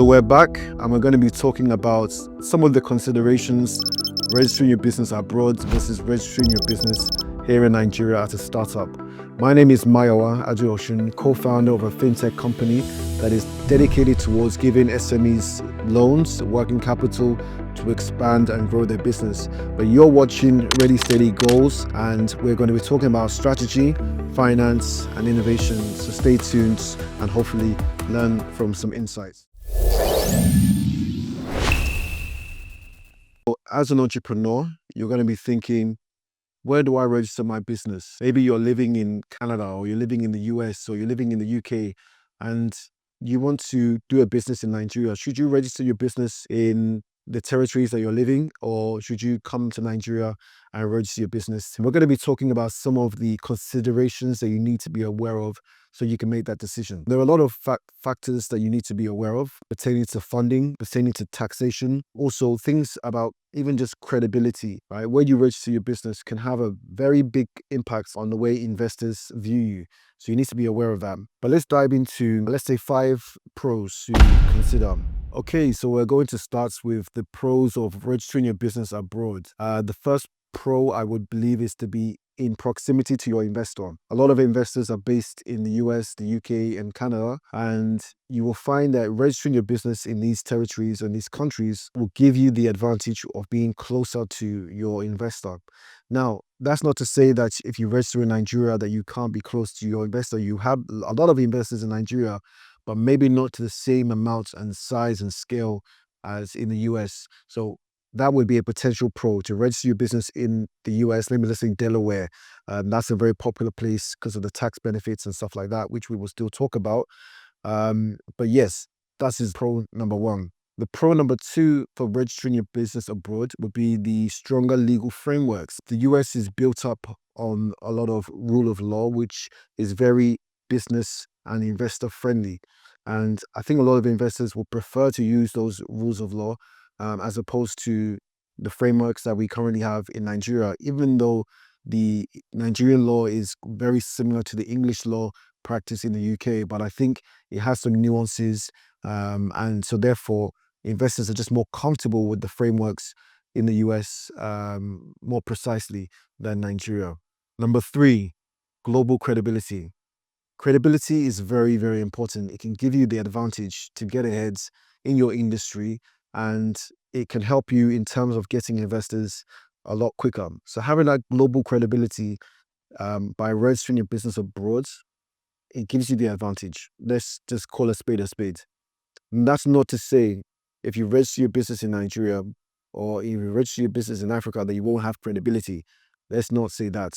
we're back and we're going to be talking about some of the considerations registering your business abroad versus registering your business here in Nigeria as a startup. My name is Mayowa Adeosun, co-founder of a fintech company that is dedicated towards giving SMEs loans, working capital to expand and grow their business. But you're watching Ready Steady Goals, and we're going to be talking about strategy, finance, and innovation. So stay tuned and hopefully learn from some insights. As an entrepreneur, you're going to be thinking, where do I register my business? Maybe you're living in Canada, or you're living in the US, or you're living in the UK, and you want to do a business in Nigeria. Should you register your business in the territories that you're living, or should you come to Nigeria and register your business? And we're going to be talking about some of the considerations that you need to be aware of so you can make that decision. There are a lot of factors that you need to be aware of pertaining to funding, pertaining to taxation, also things about even just credibility, right? Where you register your business can have a very big impact on the way investors view you. So you need to be aware of that. But let's dive into, let's say, 5 pros to consider. Okay, so we're going to start with the pros of registering your business abroad. The first pro, I would believe, is to be in proximity to your investor. A lot of investors are based in the US, the UK, and Canada, and you will find that registering your business in these territories and these countries will give you the advantage of being closer to your investor. Now, that's not to say that if you register in Nigeria that you can't be close to your investor. You have a lot of investors in Nigeria, but maybe not to the same amount and size and scale as in the US. So that would be a potential pro to register your business in the US, maybe let's say Delaware. That's a very popular place because of the tax benefits and stuff like that, which we will still talk about. But yes, that's his pro number 1. The pro number 2 for registering your business abroad would be the stronger legal frameworks. The US is built up on a lot of rule of law, which is very business and investor friendly. And I think a lot of investors will prefer to use those rules of law as opposed to the frameworks that we currently have in Nigeria, even though the Nigerian law is very similar to the English law practice in the UK, but I think it has some nuances. And so therefore, investors are just more comfortable with the frameworks in the US more precisely than Nigeria. Number 3, global credibility. Credibility is very, very important. It can give you the advantage to get ahead in your industry, and it can help you in terms of getting investors a lot quicker. So having that global credibility by registering your business abroad, it gives you the advantage. Let's just call a spade a spade. And that's not to say if you register your business in Nigeria or if you register your business in Africa that you won't have credibility. Let's not say that.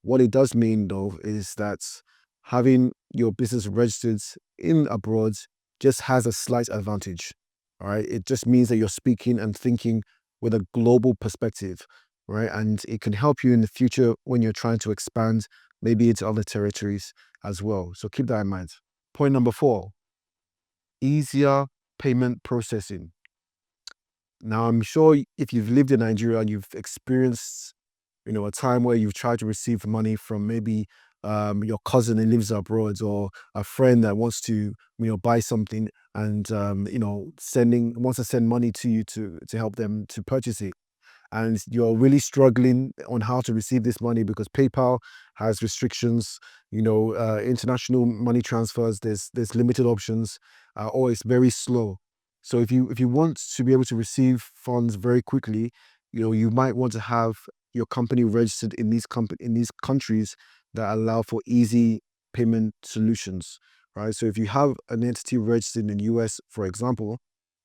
What it does mean, though, is that having your business registered in abroad just has a slight advantage. All right. It just means that you're speaking and thinking with a global perspective, right? And it can help you in the future when you're trying to expand maybe into other territories as well. So keep that in mind. Point number 4, easier payment processing. Now, I'm sure if you've lived in Nigeria and you've experienced, a time where you've tried to receive money from maybe your cousin who lives abroad, or a friend that wants to, buy something and, wants to send money to you to help them to purchase it. And you're really struggling on how to receive this money because PayPal has restrictions, international money transfers, there's limited options, or it's very slow. So if you want to be able to receive funds very quickly, you might want to have your company registered in these countries that allow for easy payment solutions, right? So if you have an entity registered in the US, for example,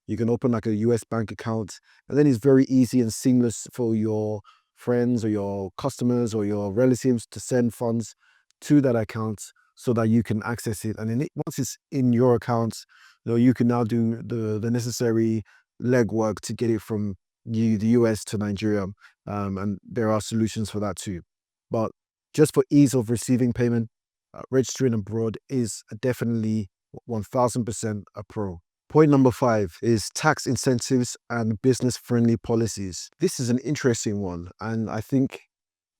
you can open like a US bank account, and then it's very easy and seamless for your friends or your customers or your relatives to send funds to that account so that you can access it. And then once it's in your account, you can now do the necessary legwork to get it from the US to Nigeria. And there are solutions for that too. But just for ease of receiving payment, registering abroad is definitely 1000% a pro. Point number 5 is tax incentives and business-friendly policies. This is an interesting one, and I think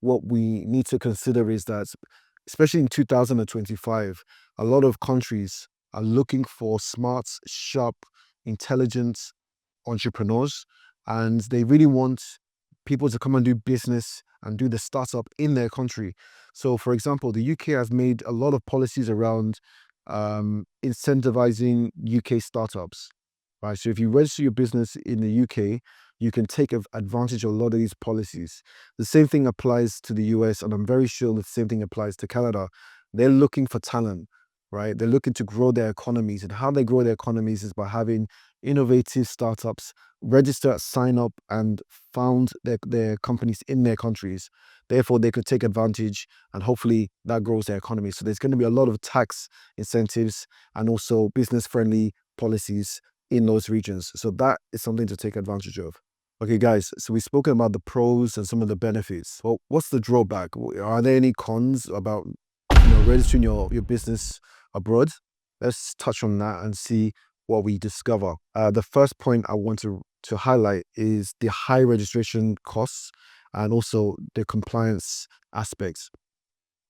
what we need to consider is that, especially in 2025, a lot of countries are looking for smart, sharp, intelligent entrepreneurs, and they really want people to come and do business and do the startup in their country. So, for example, the UK has made a lot of policies around incentivizing UK startups, right? So, if you register your business in the UK, you can take advantage of a lot of these policies. The same thing applies to the US, and I'm very sure the same thing applies to Canada. They're looking for talent, right? They're looking to grow their economies, and how they grow their economies is by having innovative startups register, sign up, and found their companies in their countries. Therefore, they could take advantage, and hopefully that grows their economy. So there's going to be a lot of tax incentives and also business-friendly policies in those regions. So that is something to take advantage of. Okay, guys, so we've spoken about the pros and some of the benefits. Well, what's the drawback? Are there any cons about registering your business abroad? Let's touch on that and see what we discover. The first point I want to highlight is the high registration costs and also the compliance aspects.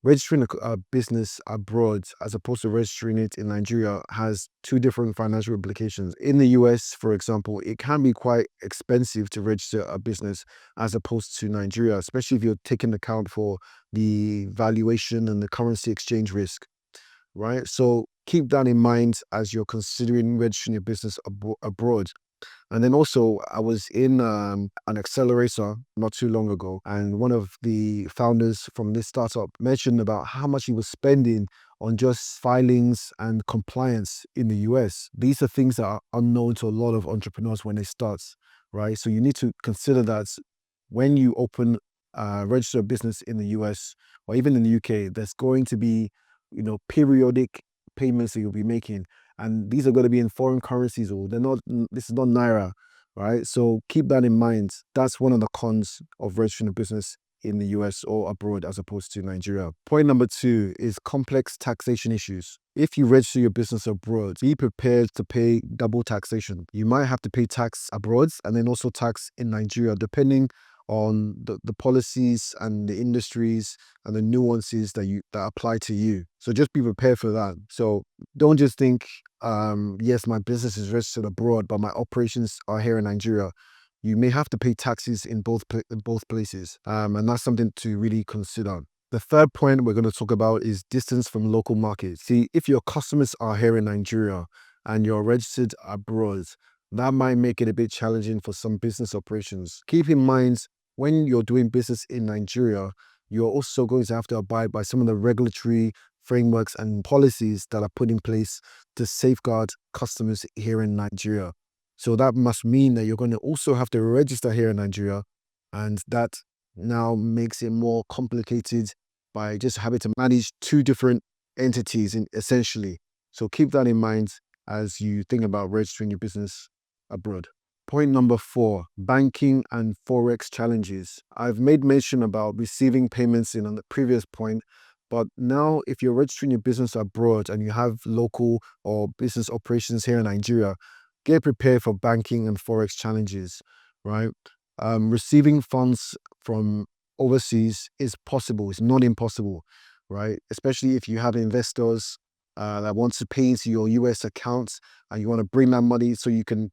Registering a business abroad as opposed to registering it in Nigeria has two different financial implications. In the US, for example, it can be quite expensive to register a business as opposed to Nigeria, especially if you're taking account for the valuation and the currency exchange risk, right? So keep that in mind as you're considering registering your business abroad. And then also, I was in an accelerator not too long ago, and one of the founders from this startup mentioned about how much he was spending on just filings and compliance in the US. These are things that are unknown to a lot of entrepreneurs when they start, right? So you need to consider that when you register a business in the US or even in the UK, there's going to be, periodic payments that you'll be making, and these are going to be in foreign currencies, or they're not. This is not naira, right? So keep that in mind. That's one of the cons of registering a business in the US or abroad as opposed to Nigeria. Point number two is complex taxation issues. If you register your business abroad, be prepared to pay double taxation. You might have to pay tax abroad and then also tax in Nigeria, depending on the policies and the industries and the nuances that apply to you. So just be prepared for that. So don't just think, yes, my business is registered abroad, but my operations are here in Nigeria. You may have to pay taxes in both places, and that's something to really consider. The third point we're going to talk about is distance from local markets. See, if your customers are here in Nigeria and you're registered abroad, that might make it a bit challenging for some business operations. Keep in mind, when you're doing business in Nigeria, you're also going to have to abide by some of the regulatory frameworks and policies that are put in place to safeguard customers here in Nigeria. So that must mean that you're going to also have to register here in Nigeria, and that now makes it more complicated by just having to manage two different entities essentially. So keep that in mind as you think about registering your business abroad. Point number 4, banking and Forex challenges. I've made mention about receiving payments on the previous point, but now if you're registering your business abroad and you have local or business operations here in Nigeria, get prepared for banking and Forex challenges, right? Receiving funds from overseas is possible. It's not impossible, right? Especially if you have investors that want to pay into your US accounts and you want to bring that money so you can,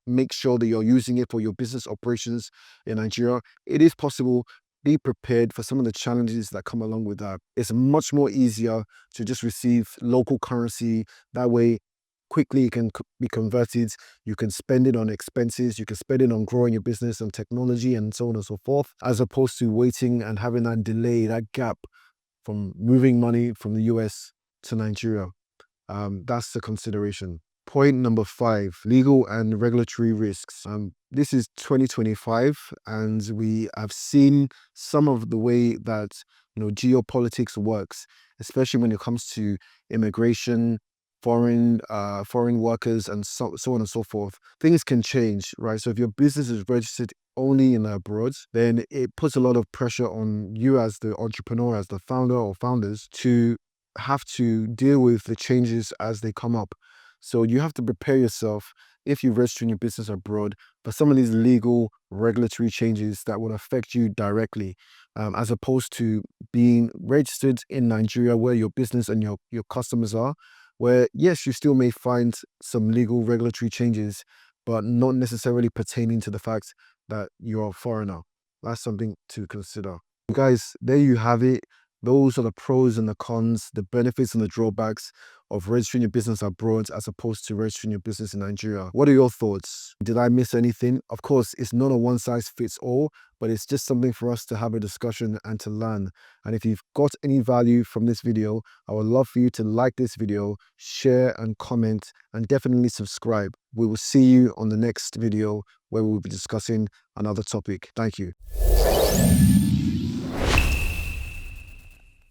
make sure that you're using it for your business operations in Nigeria. It is possible. Be prepared for some of the challenges that come along with that. It's much more easier to just receive local currency. That way, quickly it can be converted. You can spend it on expenses. You can spend it on growing your business and technology and so on and so forth, as opposed to waiting and having that delay, that gap from moving money from the US to Nigeria. That's the consideration. Point number 5, legal and regulatory risks. This is 2025, and we have seen some of the way that geopolitics works, especially when it comes to immigration, foreign workers, and so on and so forth. Things can change, right? So if your business is registered only in abroad, then it puts a lot of pressure on you as the entrepreneur, as the founder or founders, to have to deal with the changes as they come up. So you have to prepare yourself, if you're registering your business abroad, for some of these legal regulatory changes that will affect you directly, as opposed to being registered in Nigeria where your business and your customers are. where yes, you still may find some legal regulatory changes, but not necessarily pertaining to the fact that you're a foreigner. That's something to consider. Guys, there you have it. Those are the pros and the cons, the benefits and the drawbacks of registering your business abroad as opposed to registering your business in Nigeria. What are your thoughts? Did I miss anything? Of course, it's not a one size fits all, but it's just something for us to have a discussion and to learn. And if you've got any value from this video, I would love for you to like this video, share and comment, and definitely subscribe. We will see you on the next video where we will be discussing another topic. Thank you.